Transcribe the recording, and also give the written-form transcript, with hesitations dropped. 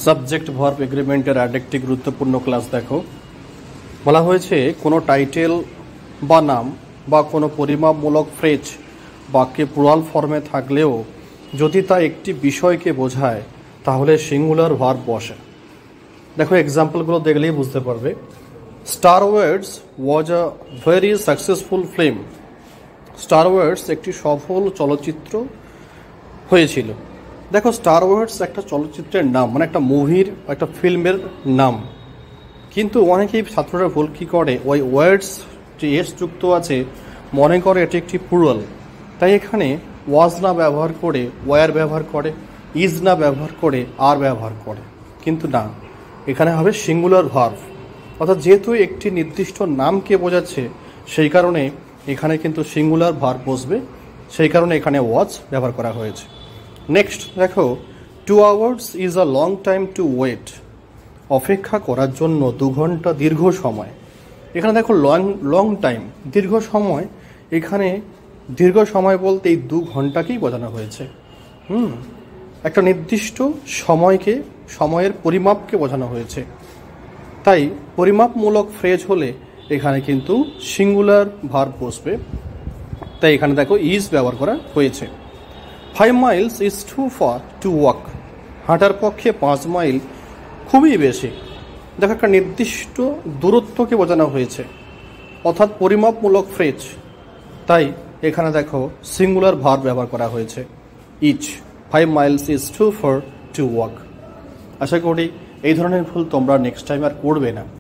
Subject verb এগ্রিমেন্টের আরেকটি গুরুত্বপূর্ণ class দেখো। বলা হয়েছে কোনো টাইটেল বা নাম বা কোনো পরিমাপমূলক ফ্রেজ বাক্যে প্লুরাল ফর্মে থাকলেও যদি তা একটি বিষয়কে বোঝায় তাহলে সিঙ্গুলার ভার্ব বসে। দেখো এক্সাম্পলগুলো দেখলেই বুঝতে পারবে। Star wars was a very successful film. Star wars একটি সফল চলচ্চিত্র হয়েছিল। দেখো স্টার ওয়ার্স একটা চলচ্চিত্রের নাম, মানে একটা মুভির একটা ফিল্মের নাম, কিন্তু অনেকেই ছাত্ররা ভুল কী করে, ওই ওয়ার্ডস যে এস যুক্ত আছে মনে করে এটি একটি প্লুরাল, তাই এখানে ওয়াজ না ব্যবহার করে ওয়ার ব্যবহার করে, ইজ না ব্যবহার করে আর ব্যবহার করে, কিন্তু না, এখানে হবে সিঙ্গুলার ভার্ব। অর্থাৎ যেহেতু একটি নির্দিষ্ট নামকে বোঝাচ্ছে সেই কারণে এখানে কিন্তু সিঙ্গুলার ভার্ব বসবে, সেই কারণে এখানে ওয়াজ ব্যবহার করা হয়েছে। নেক্সট দেখো, 2 hours is a long time to wait. অপেক্ষা করার জন্য 2 ঘন্টা দীর্ঘ সময়। এখানে দেখো লং টাইম, দীর্ঘ সময়। এখানে দীর্ঘ সময় বলতে এই 2 ঘন্টাকেই বোঝানো হয়েছে। একটা নির্দিষ্ট সময়কে, সময়ের পরিমাপকে বোঝানো হয়েছে। তাই পরিমাপমূলক ফ্রেজ হলে এখানে কিন্তু সিঙ্গুলার ভার্ব বসবে, তাই এখানে দেখো ইজ ব্যবহার করা হয়েছে। 5 miles is too far to walk. হাঁটার পক্ষে 5 মাইল খুবই বেশি। দেখো একটা নির্দিষ্ট দূরত্বকে বোঝানো হয়েছে, অর্থাৎ পরিমাপমূলক ফ্রেজ, তাই এখানে দেখো সিঙ্গুলার ভার্ব ব্যবহার করা হয়েছে each. 5 miles is too far to walk. আশা করি এই ধরনের ভুল তোমরা নেক্সট টাইম আর করবে না।